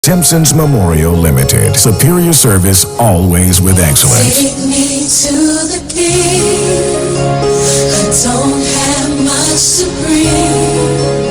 Simpsons Memorial Limited. Superior service, always with excellence. Take me to the king. I don't have much to bring.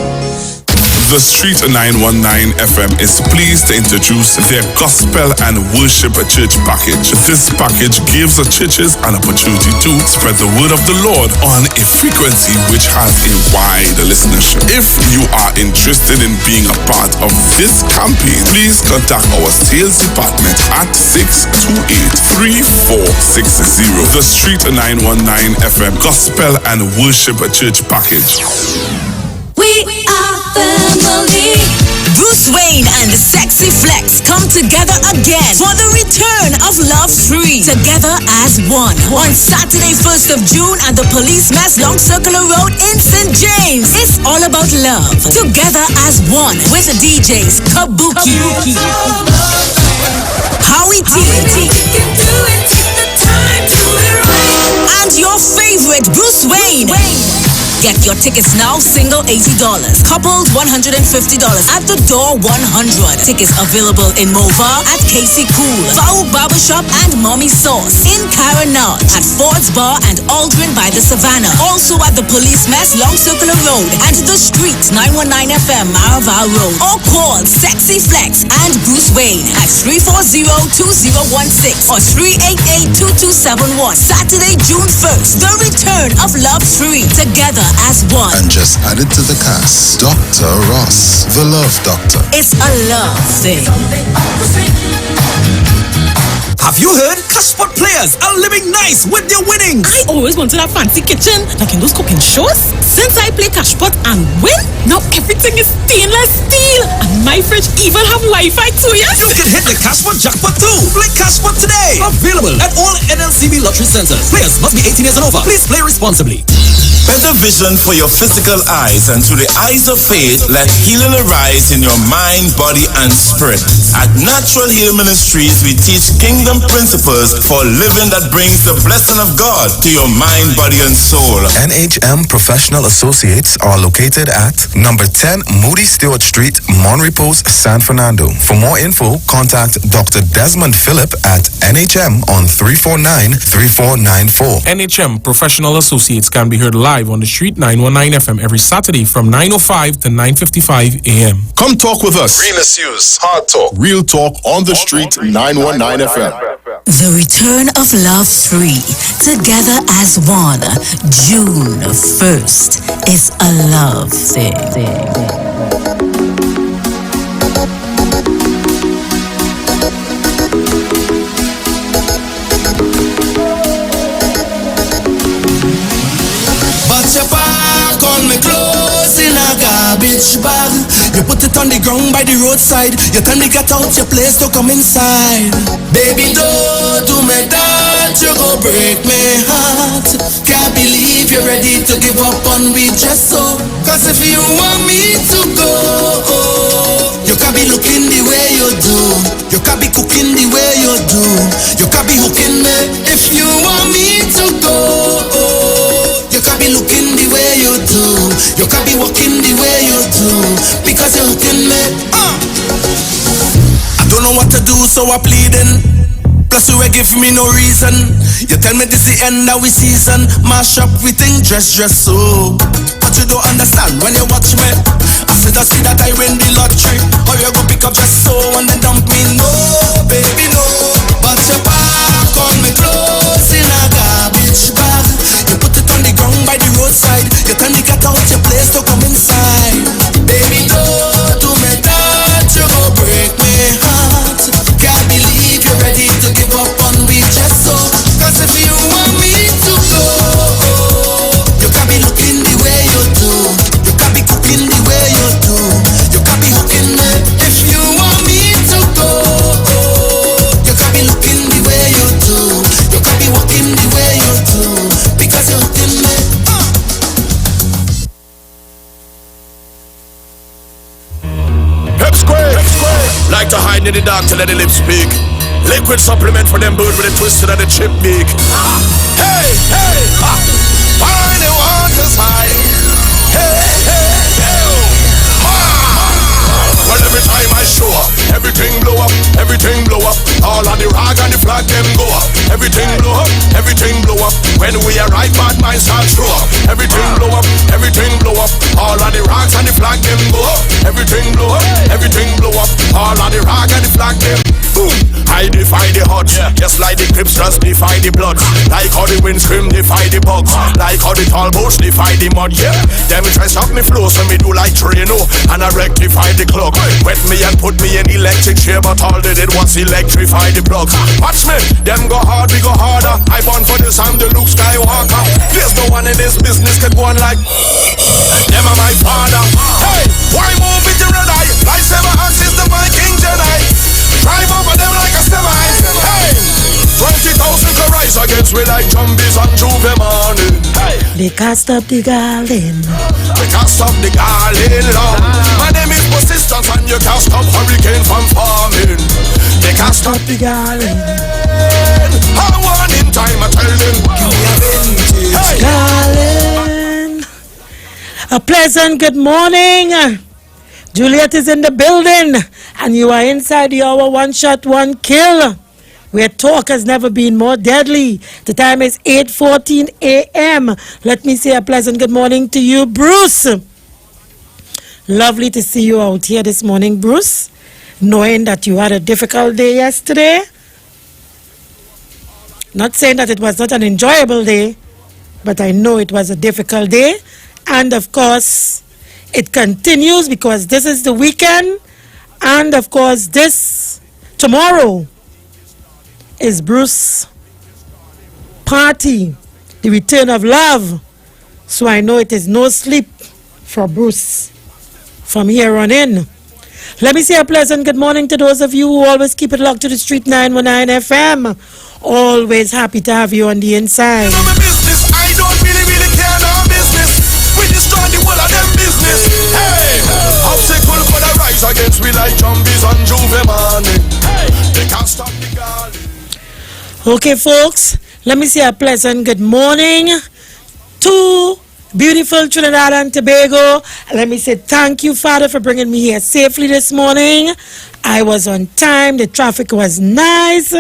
The Street 919 FM is pleased to introduce their Gospel and Worship Church package. This package gives the churches an opportunity to spread the word of the Lord on a frequency which has a wide listenership. If you are interested in being a part of this campaign, please contact our sales department at 628-3460. The Street 919 FM Gospel and Worship Church package. We are family. Bruce Wayne and the Sexy Flex come together again for the return of Love 3, Together as One, on Saturday 1st of June at the Police Mess Long Circular Road in St. James. It's all about love, together as one, with the DJs Kabuki, Howie T, and your favorite Bruce Wayne. Get your tickets now, single $80, coupled $150, at the door $100. Tickets available in Mova, at Casey Cool, Foul Barbershop and Mommy Sauce, in Caranage, at Ford's Bar and Aldrin by the Savannah. Also at the Police Mess Long Circular Road and the Streets 919 FM Maraval Road. Or call Sexy Flex and Bruce Wayne at 340-2016 or 388-2271. Saturday, June 1st, the return of Love 3, Together as One. And just added to the cast, Dr. Ross, the Love Doctor. It's a love thing. Have you heard? Cashpot players are living nice with their winnings. I always wanted a fancy kitchen, like in those cooking shows. Since I play Cashpot and win, now everything is stainless steel. And my fridge even have Wi-Fi too, yes? You can hit the Cashpot jackpot too. Play Cashpot today. Available at all NLCB lottery centers. Players must be 18 years and over. Please play responsibly. Better vision for your physical eyes, and through the eyes of faith, let healing arise in your mind, body, and spirit. At Natural Heal Ministries, we teach kingdom principles for living that brings the blessing of God to your mind, body, and soul. NHM Professional Associates are located at number 10 Moody Stewart Street, Monrepos, San Fernando. For more info, contact Dr. Desmond Phillip at NHM on 349-3494. NHM Professional Associates can be heard live on the Street 919 FM every Saturday from 9:05 to 9:55 a.m. Come talk with us. Real issues, hard talk, real talk on the Street 919 FM. The return of Love 3, Together as One, June 1st. It's a love thing. On me clothes in a garbage bag. You put it on the ground by the roadside. You tell me get out your place to come inside. Baby, don't do me that. You go break my heart. Can't believe you're ready to give up on me just so. Cause if you want me to go, you can be looking the way you do. You can be cooking the way you do. You can be hooking me. If you want me to go, you can be looking the way you do. You can be walking the way you do. Because you're hooking me. I don't know what to do, so I'm pleading. Plus you give me no reason. You tell me this the end of we season. Mash up we think dress so. But you don't understand when you watch me. I said I see that I win the lottery. Or you go pick up just so and then dump me. No, baby, no. But you pack on me clothes in a garbage bag. You put it on the ground by the roadside. You tell me get out your place to come inside. Baby, don't do me that. You go break my heart. Can't believe you're ready to give up on me just so. Cause if you want me to go, you can be looking the way you do. You can be cooking the way you do. You can be hooking me. If you want me to go, you can be looking the way you do. You can be walking the way you do. Because you're hooking me. Hep square. Like to hide in the dark to let the lips speak. Liquid supplement for them bird with a twisted of the chip beak. Hey, ha. Find the waters high. Hey, ha. Well, every time I show up, everything up, everything blow up. All of the rag and the flag them go up. Everything blow up, everything blow up. When we arrive, bad minds start throw up. Everything blow up, everything blow up. All of the rags and the flag them go up. Everything blow up, everything blow up. All of the rag and the flag them. Boom! I defy the odds, just like the Crips just defy the blood. Like how the wind scream defy the bugs. Like how the tall boats defy the mud, yeah. Them try stop me flow, so me do like Trino. And I rectify the clock. Wet me and put me in electric chair, but all they did was electrify the plug. Watch me, them go hard, we go harder. I born for this, I'm the Luke Skywalker. There's no one in this business could go on like them are my father. Hey, why move with the red eye? Lightsaber axe is the Viking Jedi. Drive over them like a semi. Hey, 20,000 can rise against me like zombies on Juve morning. Hey, they can't stop the garland. They can't stop the garland long. My name is persistence and you can't stop hurricane from forming. They can't stop the garland. I want in time, I tell them. Hey. Garland. A pleasant good morning. Juliet is in the building, and you are inside the hour one shot, one kill, where talk has never been more deadly. The time is 8:14 a.m. Let me say a pleasant good morning to you, Bruce. Lovely to see you out here this morning, Bruce, knowing that you had a difficult day yesterday. Not saying that it was not an enjoyable day, but I know it was a difficult day. And of course, it continues because this is the weekend, and of course tomorrow is Bruce's party, the return of love. So I know it is no sleep for Bruce from here on in. Let me say a pleasant good morning to those of you who always keep it locked to the Street 919 FM. Always happy to have you on the inside. You know my business, I don't really care no business. We destroy the whole of them business. Hey, obstacle for the rise against we like zombies on Juve morning. Hey, they can't stop the garden. Okay, folks, let me say a pleasant good morning to beautiful Trinidad and Tobago. Let me say thank you, Father, for bringing me here safely this morning. I was on time. The traffic was nice.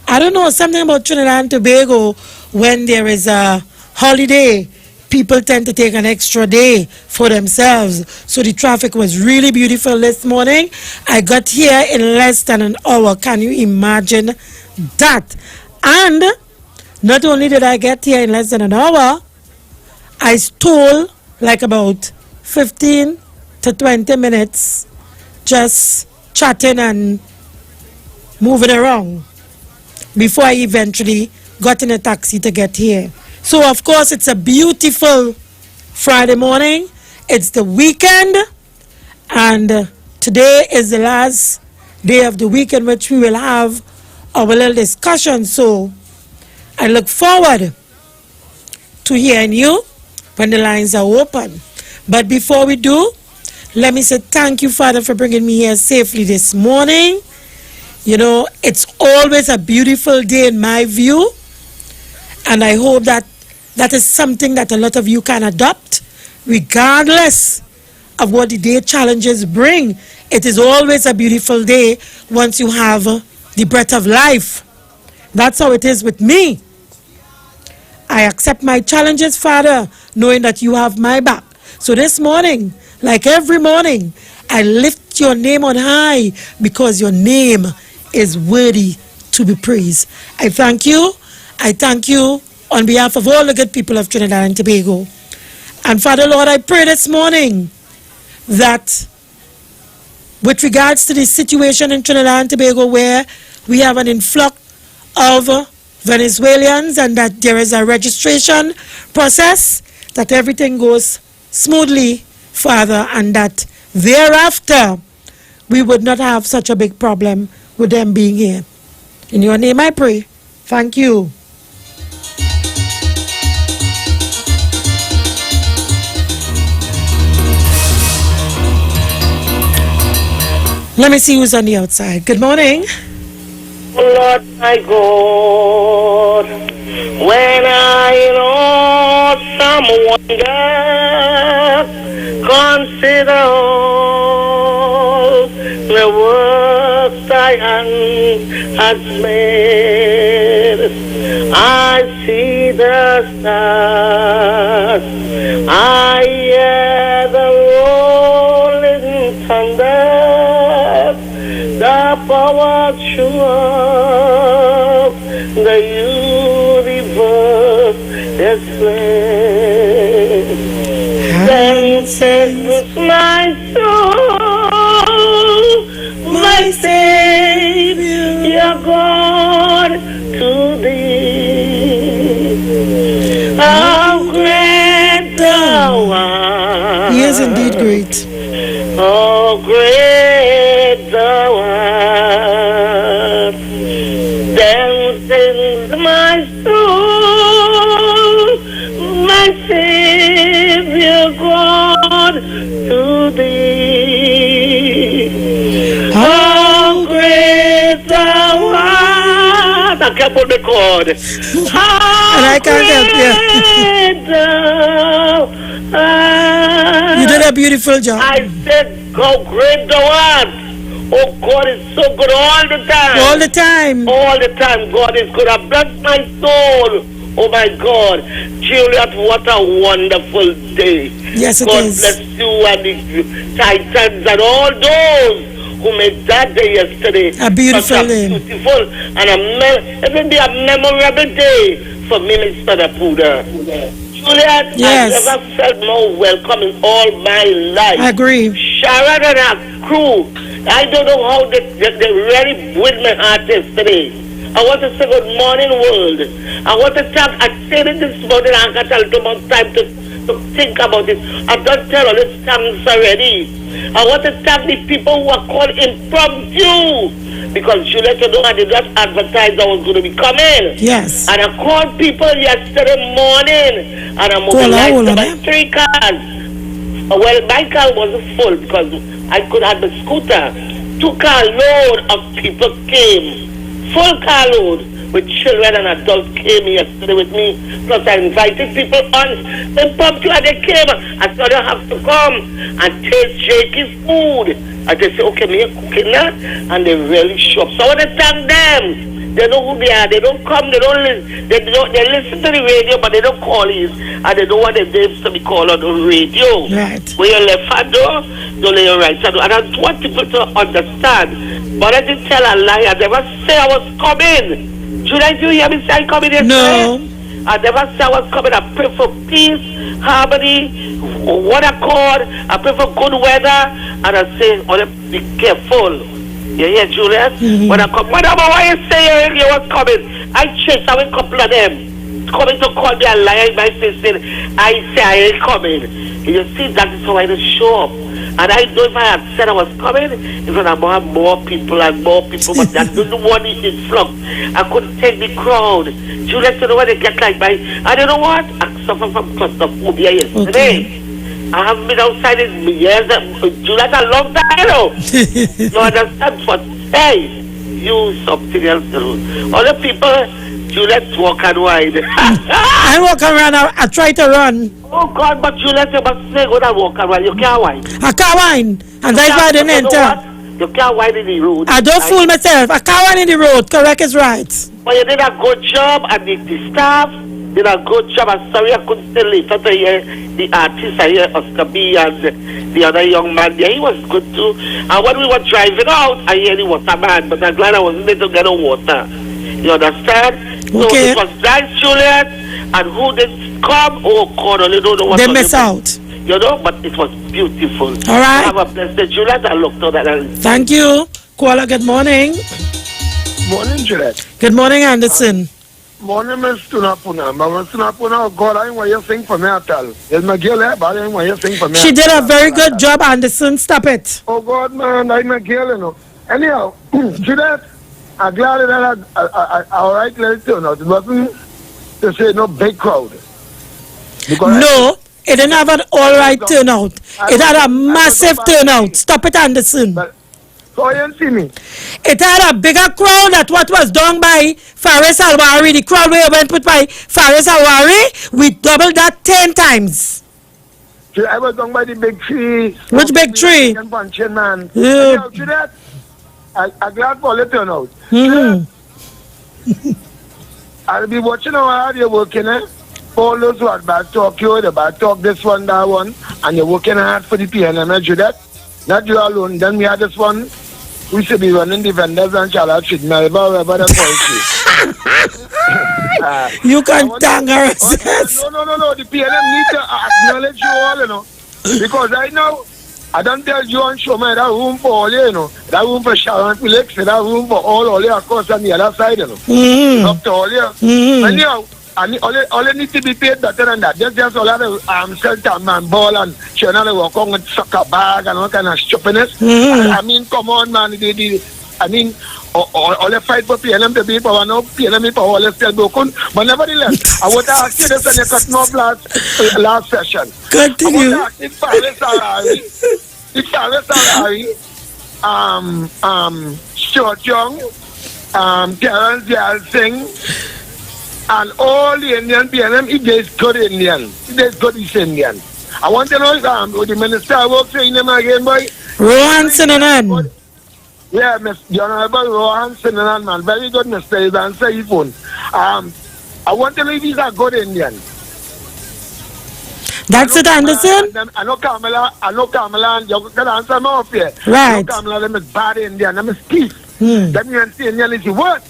I don't know, something about Trinidad and Tobago. When there is a holiday, people tend to take an extra day for themselves. So the traffic was really beautiful this morning. I got here in less than an hour. Can you imagine that? And not only did I get here in less than an hour, I stole like about 15 to 20 minutes just chatting and moving around before I eventually got in a taxi to get here. So of course it's a beautiful Friday morning. It's the weekend, and today is the last day of the week in which we will have our little discussion. So I look forward to hearing you when the lines are open. But before we do, let me say thank you, Father, for bringing me here safely this morning. You know, it's always a beautiful day in my view, and I hope that that is something that a lot of you can adopt, regardless of what the day challenges bring. It is always a beautiful day once you have the breath of life. That's how it is with me. I accept my challenges, Father, knowing that you have my back. So this morning, like every morning, I lift your name on high because your name is worthy to be praised. I thank you. I thank you on behalf of all the good people of Trinidad and Tobago. And Father, Lord, I pray this morning that with regards to the situation in Trinidad and Tobago where we have an influx of Venezuelans and that there is a registration process, that everything goes smoothly, Father, and that thereafter we would not have such a big problem with them being here. In your name I pray. Thank you. Let me see who's on the outside. Good morning. Lord my God, when I in awesome wonder consider all the works thy hand has made. I see the stars, I hear the rolling thunder, the power of the universe display. Then says my soul, my Savior God, to thee. How great thou art. He is indeed great. Oh, great thou art. Then sings my soul, my Savior God, to thee. How great thou art. I can't put the chord. And I can't help you. You did a beautiful job. I said, how great thou art. Oh, God is so good all the time. All the time. All the time, God is good. I bless my soul. Oh, my God. Juliet, what a wonderful day. Yes, it God is. bless you and the Titans and all those who made that day yesterday. A beautiful such a day. beautiful and every day a memorable day for Minister Napuda. Juliet, Yes. I've never felt more welcome in all my life. I agree. Sharon and her crew, I don't know how they really with my heart yesterday. I want to say good morning, world. I want to tell, I said it this morning, I got a little more time to think about it. I've done tell all this thanks already. I want to thank the people who are called impromptu. Because Juliet, you know, I did not advertise I was going to be coming. Yes. And I called people yesterday morning. And I mobilized about 3 cars. Well, my car wasn't full because I could have the scooter. 2 car load of people came. Full car load with children and adults came yesterday with me. Plus I invited people on. Impromptu and they came. I said you have to come and taste Jakey's food. And they say, okay, me cooking now. And they really show up. So I want to thank them. They know who they are. They don't come. They don't listen. They listen to the radio, but they don't call it. And they don't want their names to be called on the radio. Right. Where your left hand door, don't lay your right hand door. And I want people to understand. But I didn't tell a lie. I never say I was coming. July, do you hear me say I'm coming yesterday? No. I never say I was coming. I pray for peace, harmony, one accord. I pray for good weather. And I say, oh, be careful. You hear, Juliet? Mm-hmm. When I come, whatever why you say you was coming, I chase away a couple of them. Coming to call me a liar in my face, saying, I say I ain't coming. You see, that is how I just show up. And I know if I had said I was coming, it's going to have more people and more people, but I don't want it in flux. I couldn't take the crowd. Juliet, you know when they get like my, and you know what? I suffer from claustrophobia yesterday. Okay. I haven't been outside in years. Juliet, a long time, you know. You understand? But hey, you something else to do. Other people, Juliet walk and wide. I walk around, I try to run. Oh God, but Juliet, you must say go and walk around. You can't wine. I can't wine. And that's why I didn't enter. You can't wine in the road. I don't fool myself. I can't wine in the road. Correct is right. But you did a good job, and the staff did a good job. I'm sorry I couldn't stay later to hear the artist. I hear Oscar B and the other young man there. He was good too. And when we were driving out, I hear the waterman, but I'm glad I wasn't there to get no water. You understand? Okay. So it was nice, Juliet, and who did come? Oh God, I don't know what. They miss out. You know, but it was beautiful. All right. Have a blessed day, Juliet. I looked at that. Thank you. Kuala, good morning. Morning, Juliet. Good morning, Anderson. Morning, Miss Tunapuna. Miss Tunapuna, God, I want you to sing for me at all. It's my girl, but I want you to sing for me. She did a very good job, Anderson. Stop it. Oh, God, man, I'm my girl, you know. Anyhow, Juliet, I'm glad that I all right, let it turn out. It wasn't to say no big crowd. No, it didn't have an all right turnout. It had a massive turnout. Stop it, Anderson. So you didn't see me? It had a bigger crowd than what was done by Faris Alwari. The crowd we went put by Faris Alwari, we doubled that 10 times. I was done by the big tree. Which big tree? Man. Yeah. Anyhow, Juliet, I'm glad for the turnout. Mm-hmm. I'll be watching how hard you're working, eh? All those who are bad talk you, the bad talk this one, that one, and you're working hard for the PNM, you that? Not you alone. Then we had this one, we should be running defenders and Charlotte Street, Melba, wherever the point is. You can thank her. No. The PNM need to acknowledge you all, you know. Because right now, I don't tell you on show, man, that room for all, you know. That room for Sharon Felix, that room for all you across on the other side, you know. Mm-hmm. Up to all you. Mm-hmm. Anyhow, all you need to be paid better than that. Just all that center man ball and she another walk on with soccer bag and all kind of stupidness. Mm-hmm. I mean, come on, man. I mean, all the fight for PNM to be power now, PNM power all still broken. But nevertheless, I want to ask you this and you cut me off last session. Continue. I want to ask if Paris Harari, Stuart Young, Terence Yal Singh, and all the Indian PNM, if there's good Indian, if there's good East Indian. I want to know the minister works in him again, boy. Rohan Sinanan. Yeah, the Honorable Rohan Sinanan, man. Very good, Mr. He's answer his phone. I want to know if he's a good Indian. That's it, Anderson? I know Kamala, and you can answer me off here. Right. I know Kamala, them is bad Indian, them is thief. Them you see Indian is what?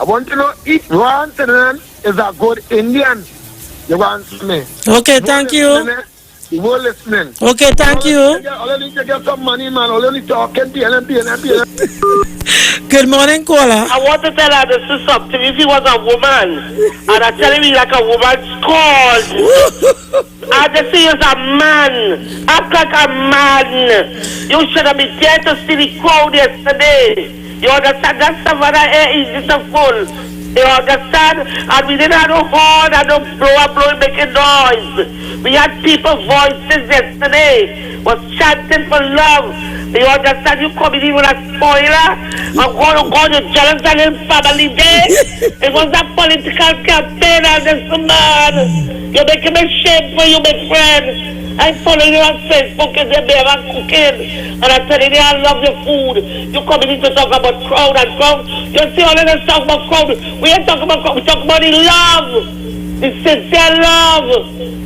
I want to know if Rohan Sinanan is a good Indian. You want to me? Okay, thank you. You were listening. Okay, thank you. All I need to get some money, man. All I need to talking PNM. Good morning, caller. I want to tell her this is something. If he was a woman, and I tell him like a woman scored. I just see as a man. Act like a man. You should have been there to see the crowd yesterday. You understand? That Savannah air is just full. You understand? And we didn't have no horn and no blower making noise. We had people voices yesterday was chanting for love. You understand? You coming in with a spoiler. I'm going to go to Jerusalem Family Day. It was a political campaign and this man. You're making me shame for you, my friend. I follow you on Facebook and they be cooking. And I tell you, I love your food. You coming in to talk about crowd and crowd. You see all of this talk about crowd. We ain't talking about crowd. We talk about the love. The sincere love.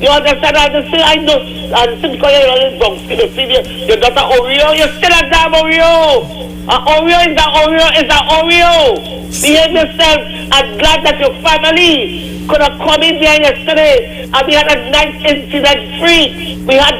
You understand? I know. And since because you're always drunk, your daughter Oreo, you're still a damn Oreo. Oreo is an Oreo is an Oreo. Behave yourself. I'm glad that your family could have come in there yesterday and we had a nice incident free. We had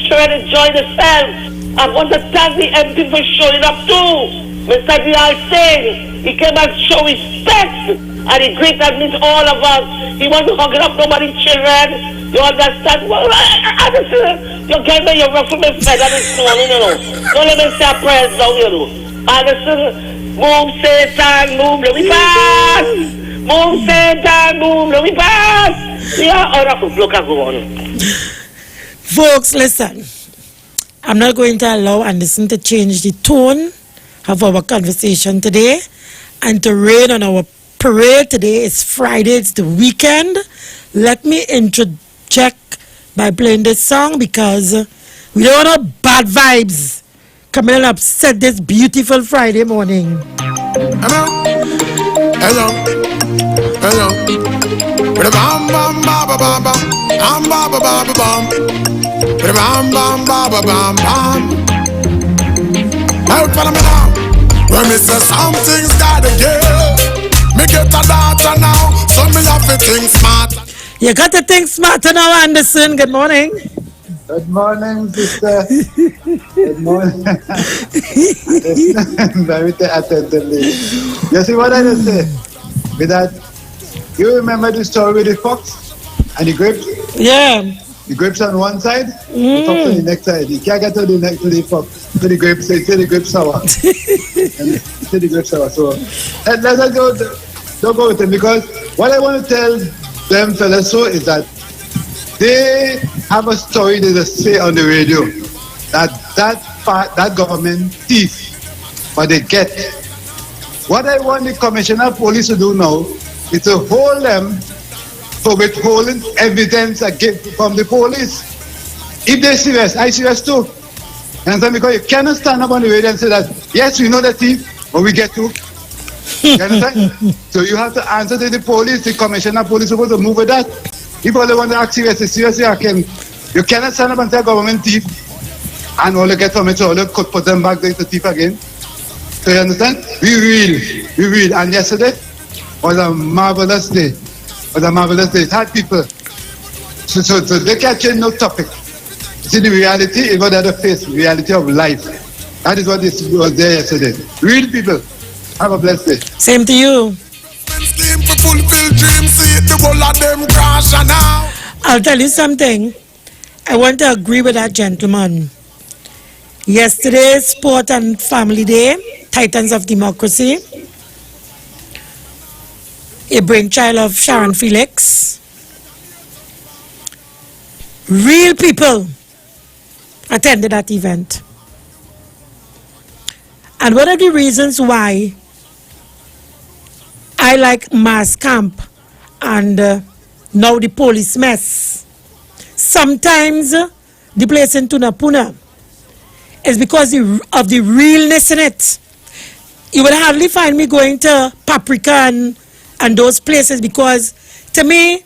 children enjoy themselves. I want to thank the MP for showing up too. Mr. Dial Singh, he came and show respect and he greeted me to all of us. He wasn't hugging up nobody's children. You understand? Well, Anderson, you gave me your ruffle me feather this morning, you know. Don't let me say a prayer down, you know. Anderson, move Satan, move, let me pass. Move Satan, move, let me pass. Yeah, all right, look at go on. Folks, listen. I'm not going to allow Anderson to change the tone of our conversation today and to rain on our parade. Today is Friday, it's the weekend. Let me interject by playing this song because we don't want no bad vibes coming and upset this beautiful Friday morning. Hello. Bam bam ba ba ba ba. Am ba ba ba ba bam. Bam bam ba ba bam bam. Hey, follow me now. When me say something's gotta give, me get a daughter now, so me have to think smart. You got to think smarter now, Anderson. Good morning. Good morning, sister. Good morning. Very attentively. You see what I just say? With that, you remember the story with the fox and the grapes? Yeah. The grapes on one side, the fox on the next side. You can't get to the fox, to the grapes, say the grapes sour. And say the grapes sour. So let's go, don't go with them, because what I want to tell them fellas so is that they have a story they just say on the radio that government thief, but they get. What I want the commissioner of police to do now is to hold them for withholding evidence from the police. If they're serious, I serious too. And so because you cannot stand up on the radio and say that, yes, we know the thief, when we get to. You understand? So you have to answer to the police. The commissioner of police is supposed to move with that. If all they want to ask seriously, you cannot stand up and say government thief and all you get from it, so all you could put them back there to thief again. So you understand? We will. And yesterday was a marvelous day. It had people. So they can't change no topic. See, the reality is what they face, reality of life. That is what was there yesterday. Real people. Have a blessed day. Same to you. I'll tell you something. I want to agree with that gentleman. Yesterday's Sport and Family Day, Titans of Democracy, a brainchild of Sharon Felix. Real people attended that event. And one of the reasons why I like mass camp and now the police mess, sometimes the place in Tunapuna, is because of the realness in it. You would hardly find me going to Paprika and those places, because to me,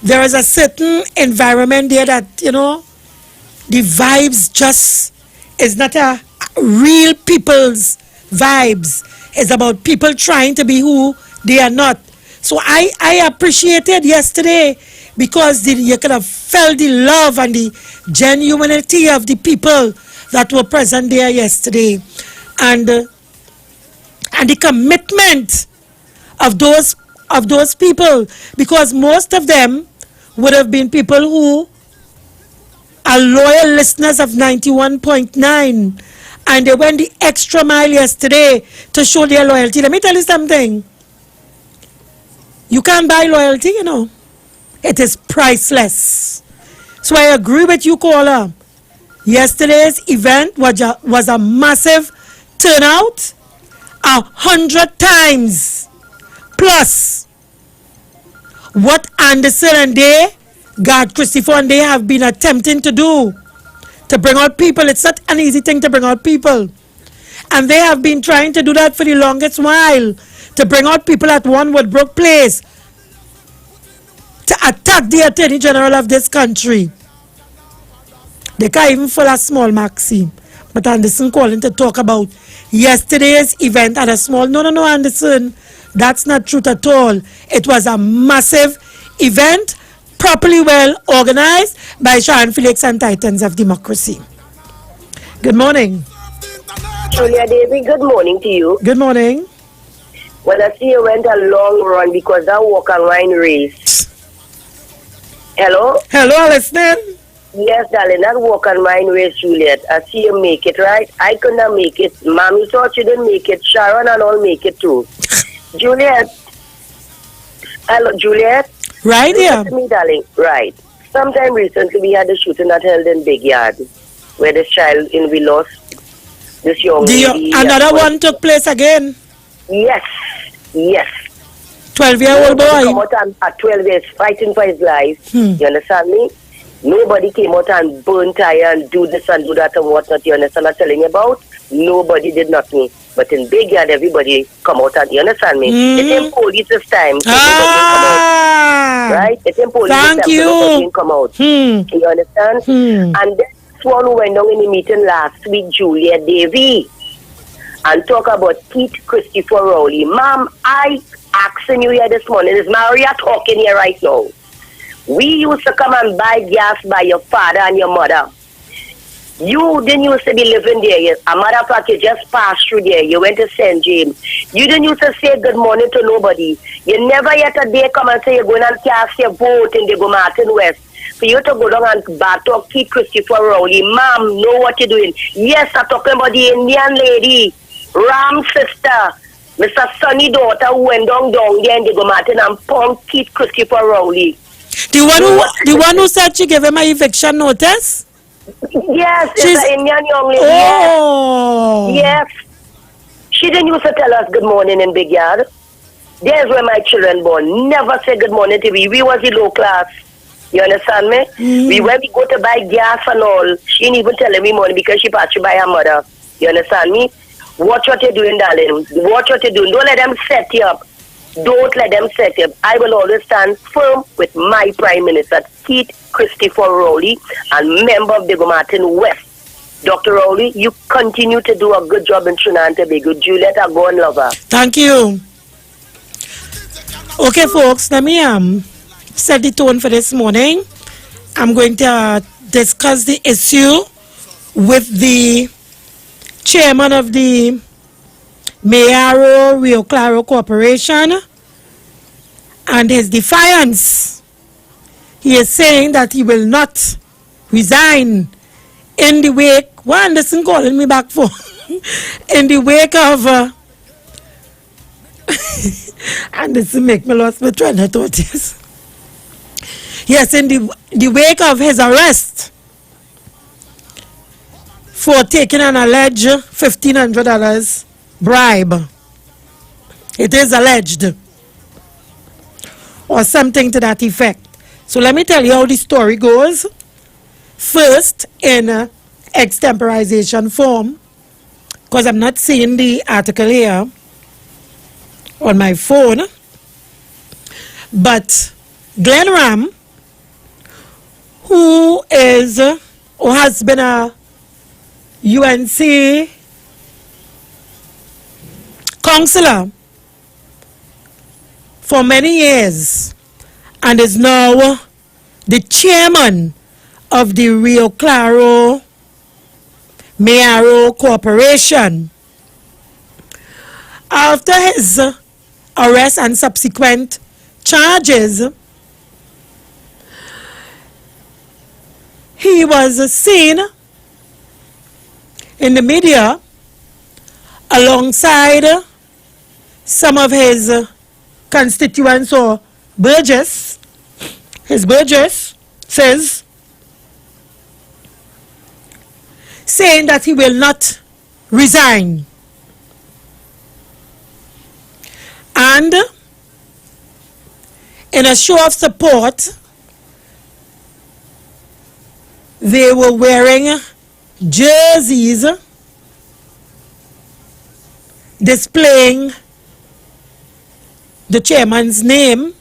there is a certain environment there that, the vibes just is not a real people's vibes. It's about people trying to be who they are not. So I appreciated yesterday because you could have felt the love and the genuinity of the people that were present there yesterday, and the commitment of those people, because most of them would have been people who are loyal listeners of 91.9, and they went the extra mile yesterday to show their loyalty. Let me tell you something. You can't buy loyalty, It is priceless. So I agree with you, caller. Yesterday's event was a massive turnout, 100 times plus what Anderson and God Christopher and they have been attempting to do to bring out people. It's not an easy thing to bring out people. And they have been trying to do that for the longest while, to bring out people at One Woodbrook Place, to attack the Attorney General of this country. They can't even follow small Maxime. But Anderson calling to talk about yesterday's event at a small. No, Anderson. That's not true at all. It was a massive event, properly well organized by Sharon Felix and Titans of Democracy. Good morning. Julia Davy, good morning to you. Good morning. Well, I see you went a long run because that walk and wine race. Hello? Hello, listening. Yes, darling, that walk and wine race, Juliet. I see you make it, right? I could not make it. Mommy thought you didn't make it. Sharon and all make it too. Juliet. Hello, Juliet. Right here. Listen to me, darling. Right. Sometime recently, we had a shooting that held in Big Yard, where this child we lost this young lady. Another one took place again? Yes. 12-year-old boy. Come out and, at 12 years fighting for his life. You understand me? Nobody came out and burn tire and do this and do that and whatnot. You understand what I'm telling you about? Nobody did nothing. But in Big Yard, everybody come out and, you understand me? The same police this time. So come out, right? The same police Thank this time. you. So didn't come out. You understand? And this one who went down in the meeting last week, Julia Davy, and talk about Pete Christopher Rowley. Ma'am, I asking you here this morning, is Maria talking here right now? We used to come and buy gas by your father and your mother. You didn't used to be living there. A matter of fact, you just passed through there. You went to St. James. You didn't used to say good morning to nobody. You never yet a day come and say you're going and cast your vote in the Martin West. For you to go down and talk Pete Christopher Rowley. Ma'am, know what you're doing. Yes, I'm talking about the Indian lady, Ram's sister, Mr. Sonny daughter who went down there in the Martin and pound Pete Christopher Rowley. The one who said she gave him an eviction notice? Yes, it's an Indian young lady. Oh. Yes. She didn't used to tell us good morning in Big Yard. There's where my children born. Never say good morning to me. We was the low class. You understand me? When we go to buy gas and all, she didn't even tell me morning because she passed by her mother. You understand me? Watch what you're doing, darling. Watch what you're doing. Don't let them set you up. Don't let them set you up. I will always stand firm with my Prime Minister, Keith Christopher Rowley, and member of the Martin West. Dr. Rowley, you continue to do a good job in Trinidad and Tobago. Juliet, I go and love her. Thank you. Okay, folks, let me set the tone for this morning. I'm going to discuss the issue with the chairman of the Mayaro Rio Claro Corporation and his defiance. He is saying that he will not resign in the wake, what Anderson calling me back for? In the wake of Anderson make me lost my train of thought. Yes, in the wake of his arrest for taking an alleged $1,500 bribe. It is alleged, or something to that effect. So let me tell you how the story goes. First, in extemporization form, because I'm not seeing the article here on my phone, but Glenn Ram, who is or has been a UNC counselor for many years and is now the chairman of the Rio Claro Mayaro Corporation. After his arrest and subsequent charges, he was seen in the media alongside some of his constituents or Burgess. His Burgess says, saying that he will not resign. And in a show of support, they were wearing jerseys displaying the chairman's name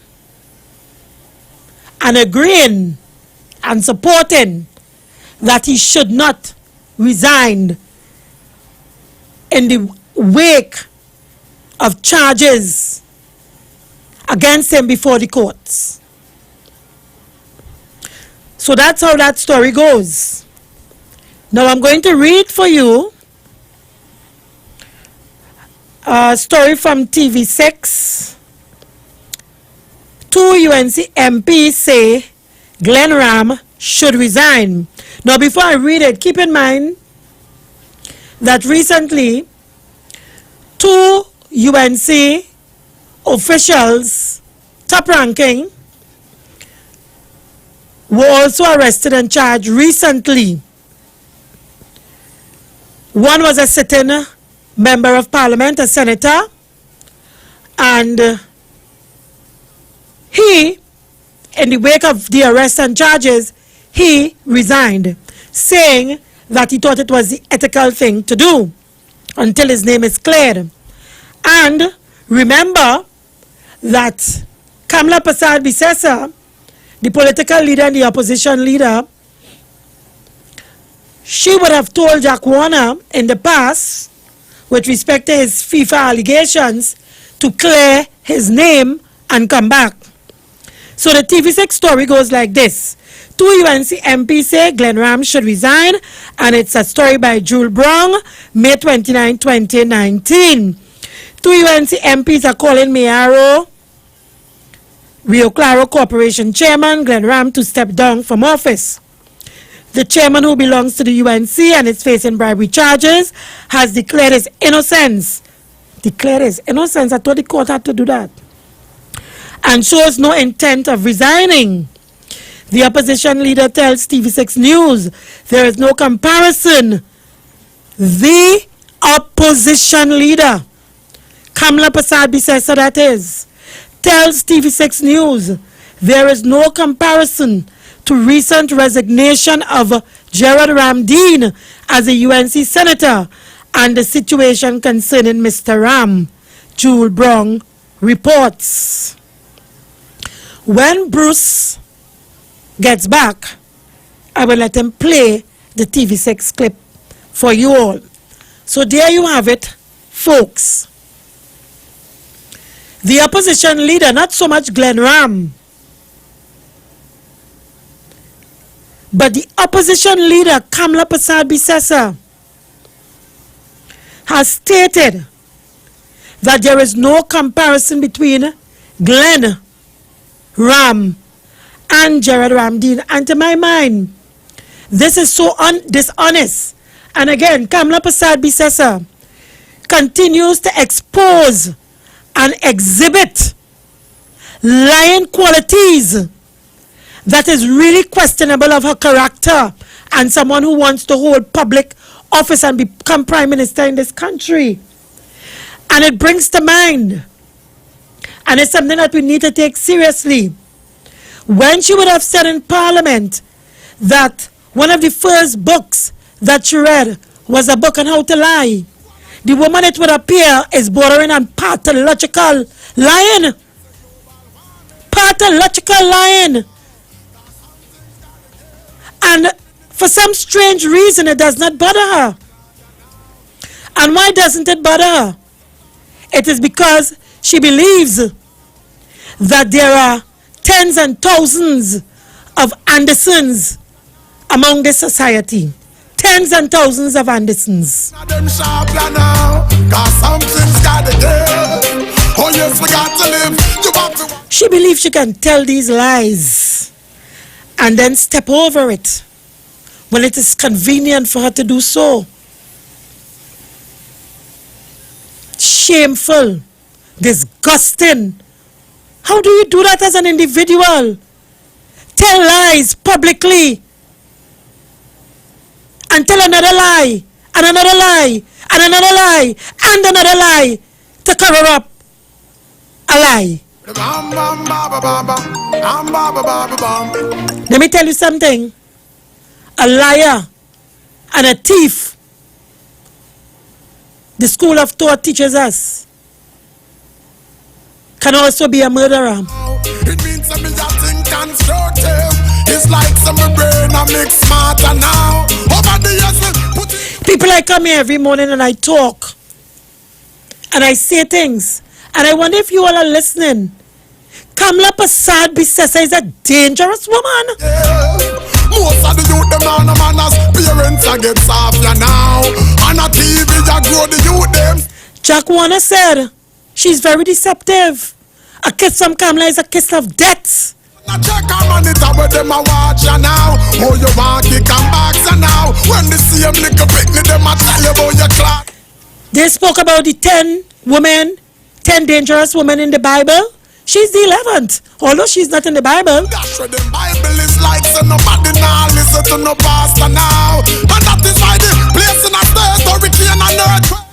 and agreeing and supporting that he should not resign in the wake of charges against him before the courts. So that's how that story goes. Now I'm going to read for you a story from TV6. 2 UNC MPs say Glenn Ram should resign. Now before I read it, keep in mind that recently 2 UNC officials, top ranking, were also arrested and charged recently. One was a sitting member of parliament, a senator, and he, in the wake of the arrest and charges, he resigned, saying that he thought it was the ethical thing to do until his name is cleared. And remember that Kamla Prasad Bisesa, the political leader and the opposition leader, she would have told Jack Warner in the past, with respect to his FIFA allegations, to clear his name and come back. So the TV6 story goes like this. 2 UNC MPs say Glenn Ram should resign, and it's a story by Jules Brown, May 29, 2019. 2 UNC MPs are calling Mayaro Rio Claro Corporation Chairman Glenn Ram to step down from office. The chairman, who belongs to the UNC and is facing bribery charges, has declared his innocence. Declared his innocence? I thought the court had to do that. And shows no intent of resigning. The opposition leader tells TV6 News there is no comparison. The opposition leader, Kamla Prasad Bisesa, that is, tells TV6 News there is no comparison to recent resignation of Gerard Ramdeen as a UNC senator and the situation concerning Mr. Ram, Jewel Brown reports. When Bruce gets back, I will let him play the TV6 clip for you all. So there you have it, folks. The opposition leader, not so much Glenn Ram, but the opposition leader, Kamla Persad-Bissessar, has stated that there is no comparison between Glenn Ram and Gerard Ramdeen. And to my mind, this is so dishonest. And again, Kamla Persad-Bissessar continues to expose and exhibit lying qualities that is really questionable of her character and someone who wants to hold public office and become prime minister in this country. And it brings to mind, and it's something that we need to take seriously, when she would have said in Parliament that one of the first books that she read was a book on how to lie, the woman, it would appear, is bordering on pathological lying. Pathological lying. And for some strange reason, it does not bother her. And why doesn't it bother her? It is because she believes that there are tens and thousands of Andersons among the society. Tens and thousands of Andersons. She believes she can tell these lies and then step over it when it is convenient for her to do so. Shameful, disgusting. How do you do that as an individual? Tell lies publicly and tell another lie, and another lie, and another lie, and another lie to cover up a lie. Let me tell you something. A liar and a thief, the school of thought teaches us, can also be a murderer. It means something constructive. It's like some brain I make smarter now. Over the years we put it. People, I come here every morning and I talk and I say things, and I wonder if you all are listening. Kamla Persad-Bissessar is a dangerous woman. Yeah. Most of the youth, them are no manners. Parents are get soft ya now. On a TV, ya grow the youth, them. Jack Warner said she's very deceptive. A kiss from Kamla is a kiss of death. Now check a monitor where them a watch ya now. Oh, you want kick and box ya now. When the same little picnic, them a tell you about your clock. They spoke about the 10 women, 10 dangerous women in the Bible. She's the 11th, although she's not in the Bible. That's where the Bible is like, so nobody now listen to no pastor now. And that is why the place in a state hurricane and earthquake.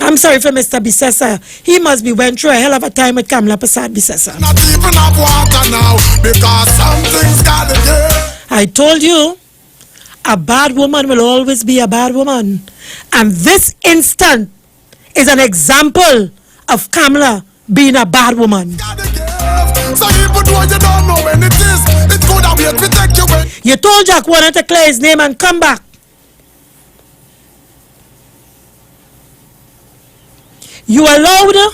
I'm sorry for Mr. Bissessar. He must be went through a hell of a time with Kamla Persad-Bissessar. Not even have water now, because something's gotta give. I told you, a bad woman will always be a bad woman. And this instant is an example of Kamla being a bad woman. So even though you don't know when it is, it's good that we have to take you away. You told Jack Warner to clear his name and come back. You allowed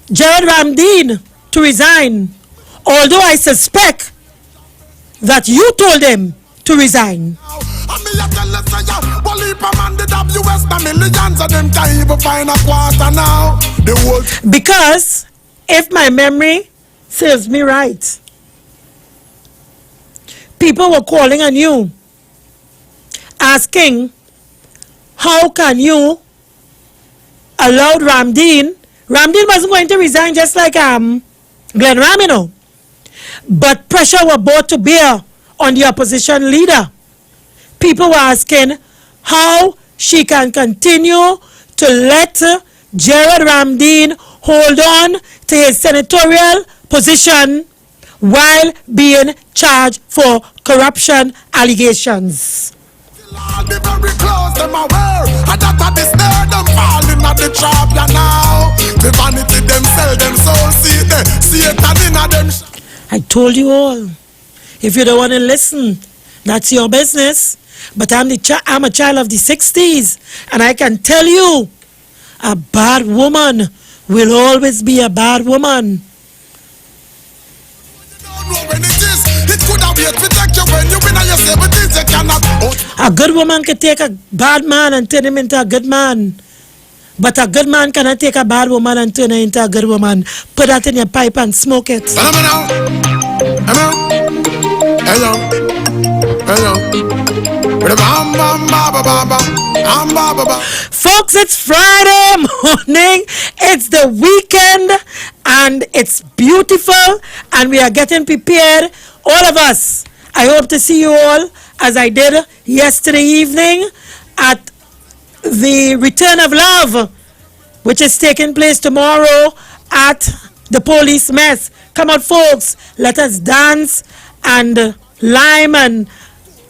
Gerard Ramdeen to resign, although I suspect that you told him to resign. Because if my memory serves me right, people were calling on you, asking, how can you allow Ramdeen? Ramdeen wasn't going to resign just like Glenn Ram, you know. But pressure was brought to bear on the opposition leader. People were asking how she can continue to let Gerard Ramdeen hold on to his senatorial position while being charged for corruption allegations. I'll be very close, them aware. And that at this day, them falling at the trap, ya now. The vanity, them sell them soul, see they Satan in a them. I told you all. If you don't want to listen, that's your business. But I'm a child of the 60s, and I can tell you, a bad woman will always be a bad woman. A good woman can take a bad man and turn him into a good man. But a good man cannot take a bad woman and turn her into a good woman. Put that in your pipe and smoke it. Folks, it's Friday morning. It's the weekend and it's beautiful and we are getting prepared. All of us. I hope to see you all as I did yesterday evening at the Return of Love, which is taking place tomorrow at the Police Mess. Come on, folks. Let us dance and lime and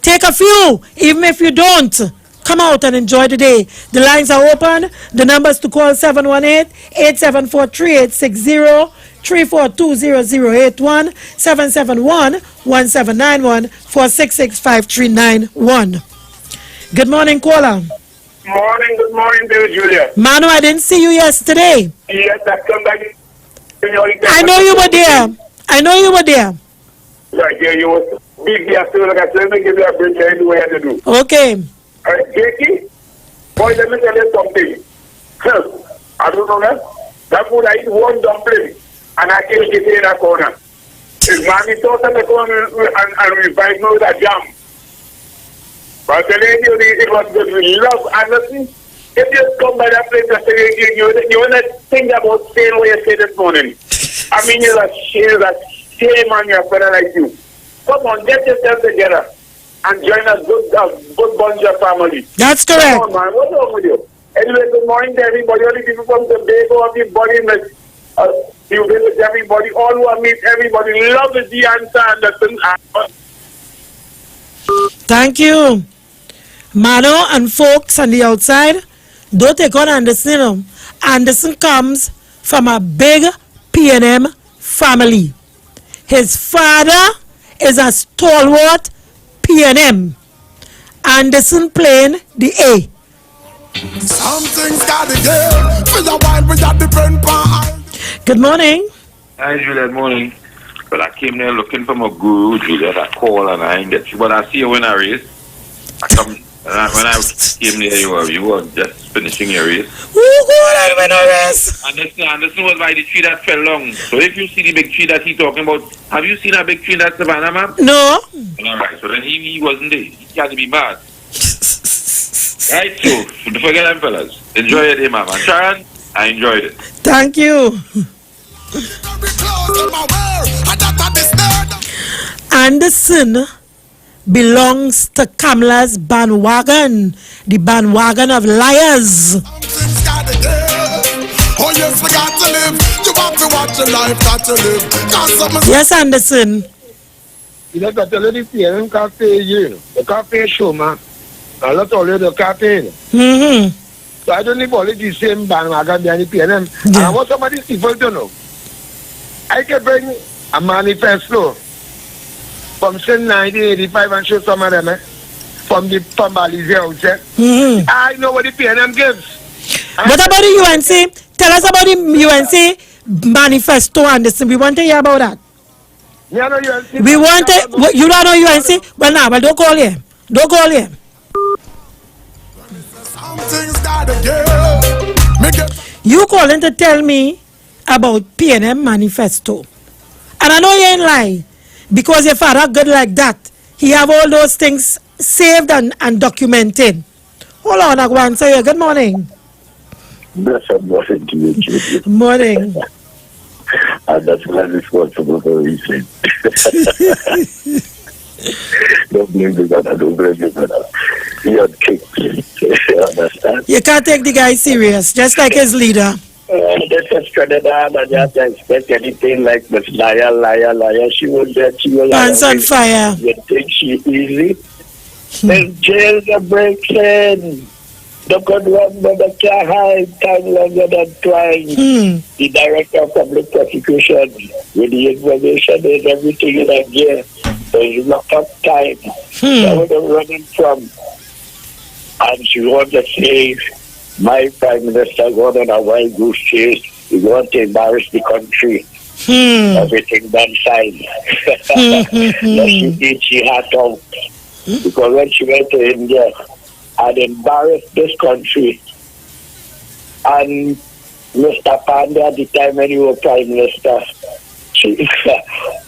take a few, even if you don't. Come out and enjoy the day. The lines are open. The numbers to call 718-874-3860, 342-0081, 771-1791, 466-5391. Good morning, caller. Good morning, dear Julia. Manu, I didn't see you yesterday. Yes, I come back. I know you were there. Right, yeah, you were big there, so like I said, let me give you a break, I do what I have to do. Okay. All right, Jakey, boy, let me tell you something. I don't know that food I eat one dumpling, and I can't get in that corner. His mommy thought that I come and revive me with a jam. But the lady, it was good. We love Anderson. If you come by that place, you want to think about saying what you said this morning. I mean, you're a shame on your brother like you. Come on, get yourself together and join a good bunch of family. That's correct. Come on, man. What's wrong with you? Anyway, good morning to everybody. All the people from Tobago, everybody, you visit everybody, all who meet everybody. Love is the answer, Anderson. Thank you. Mano and folks on the outside, don't take on Anderson. Anderson comes from a big P&M family. His father is a stalwart P&M. Anderson playing the A. Something's gotta give. For the wine we got different part. Good morning. Hi, Julia. Good morning. Well, I came there looking for my guru, Julia. I call and I ain't get you. But I see you when I race. I come. When I came there, you were just finishing your race. Anderson was by the tree that fell long. So if you see the big tree that he's talking about, have you seen a big tree in that Savannah, ma'am? No. All right. So then he wasn't there. He had to be mad. Right, so forget them fellas. Enjoy your day, ma'am. And Sharon, I enjoyed it. Thank you. Anderson belongs to Kamala's bandwagon, the bandwagon of liars. Oh yes, we got to live. You have to watch your life, got to live. Yes, Anderson. You know, got a little P&M cafe, the cafe show, man. A lot of little cafe. So I don't need all the same bandwagon behind the P&M. And I want somebody people to know. I can bring a manifesto from since 1985 and show some of them, from Balize House. I know what the P&M gives. What about the UNC? Tell us about the UNC manifesto, Anderson. We want to hear about that. Yeah, no, UNC. We want to. You don't know UNC? Well, now, don't call him. Don't call him. You calling to tell me about P&M manifesto. And I know you ain't lying. Because your father good like that. He have all those things saved and documented. Hold on, I go answer you. Good morning. Blessed morning to you, Judy. Morning. And that's why I'm responsible for reason. Don't blame the brother, don't blame the brother. He had kicked. You understand? You can't take the guy serious, just like his leader. This is Trinidad, and you have to expect anything like this liar. She was there, she was Pants on fire. You think she easy? The jails are breaking. The good one, but the can't hide time longer than trying. The director of public prosecution, with the information and everything in that gear, there's not up time. That's what I'm running from. And she wants to say, my prime minister going on a wild goose chase. He want to embarrass the country. Everything done fine. She did she had out. Because when she went to India, had embarrassed this country. And Mr. Pandey at the time when he was Prime Minister, she,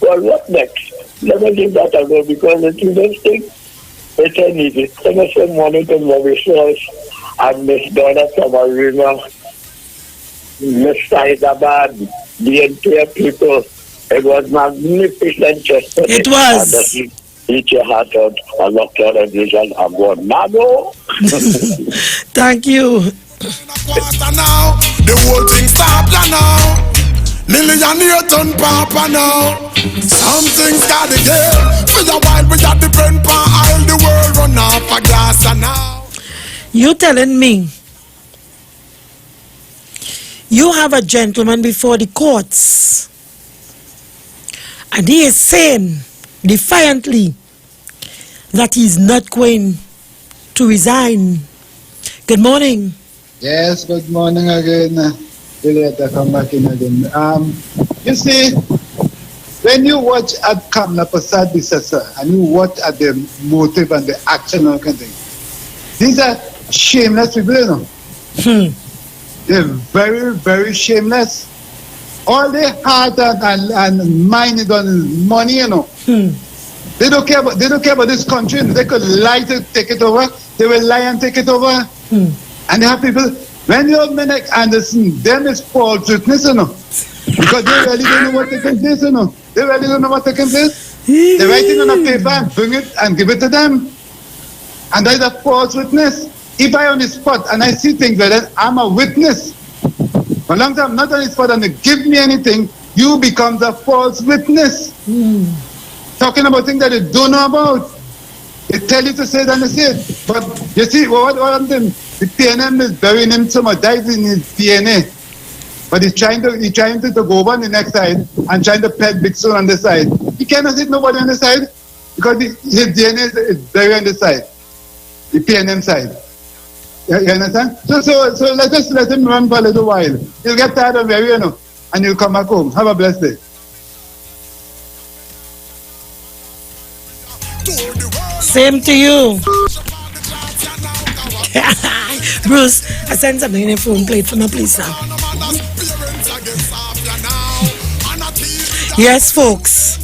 well, what next? Let me give that a go because it's this thing. It's a need it. Let me send money to Mauritius and Miss Donna from Arena, Miss Hyderabad, the entire people. It was magnificent just it was. Eat your heart out and lock your vision and go, Nano. Thank you. Now, the whole thing stop now. Millionaire turn papa now. Something's gotta give. For the while we got the pen pan aisle, the world run off a glass and now. You telling me you have a gentleman before the courts and he is saying defiantly that he's not going to resign. Good morning. Yes, good morning again. Really to come back in again. You see, when you watch at Kamla Prasad Bisasa and you watch at the motive and the action and everything, these are shameless people, you know. They're very, very shameless. All their heart and mind is on money, you know. They don't care about this country. They could lie to take it over. They will lie and take it over. And they have people. When you have Menek Anderson, them is false witness, you know. Because they really don't know what taking place, you know. They really don't know what taking place. They write it on a paper and bring it and give it to them. And that is a false witness. If I on the spot and I see things like that, I'm a witness. For a long time, not on the spot and they give me anything, you become a false witness. Talking about things that you don't know about. They tell you to say it and they say it. But you see, what happened? The PNM is burying him so much, dies in his DNA. But he's trying to go over on the next side and trying to pet Big Soul on the side. He cannot hit nobody on the side because his DNA is buried on the side, the PNM side. You understand? So let him run for a little while. He'll get tired of you know, and he'll come back home. Have a blessed day. Same to you. Bruce, I sent something in your phone. Play it for me, please, now. Yes, folks.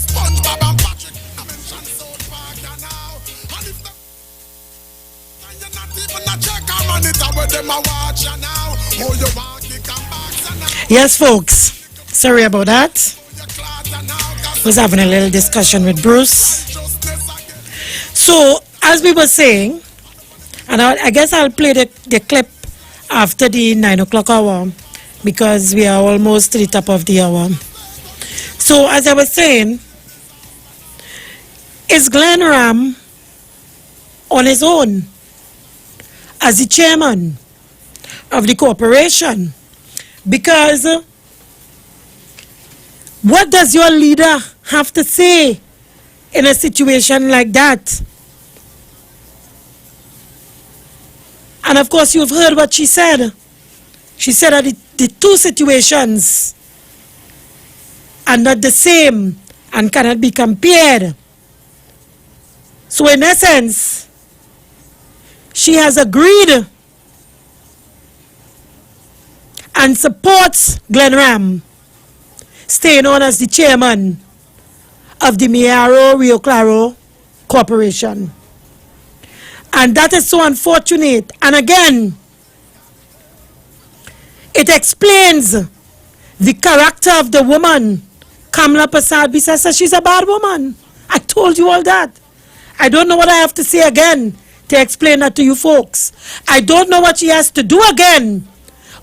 Yes, folks. Sorry about that. Was having a little discussion with Bruce. So, as we were saying, and I guess I'll play the clip after the 9 o'clock hour because we are almost to the top of the hour. So, as I was saying, is Glenn Ram on his own as the chairman of the corporation? Because what does your leader have to say in a situation like that? And of course, you've heard what she said. She said that the two situations are not the same and cannot be compared. So in essence, she has agreed and supports Glenn Ram staying on as the chairman of the Miaro Rio Claro Corporation. And that is so unfortunate. And again, it explains the character of the woman, Kamla Prasad Bisasa. She's a bad woman. I told you all that. I don't know what I have to say again to explain that to you folks. I don't know what she has to do again,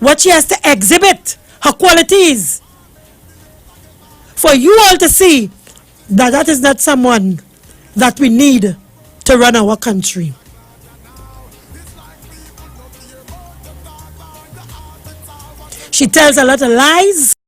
what she has to exhibit, her qualities, for you all to see that that is not someone that we need to run our country. She tells a lot of lies.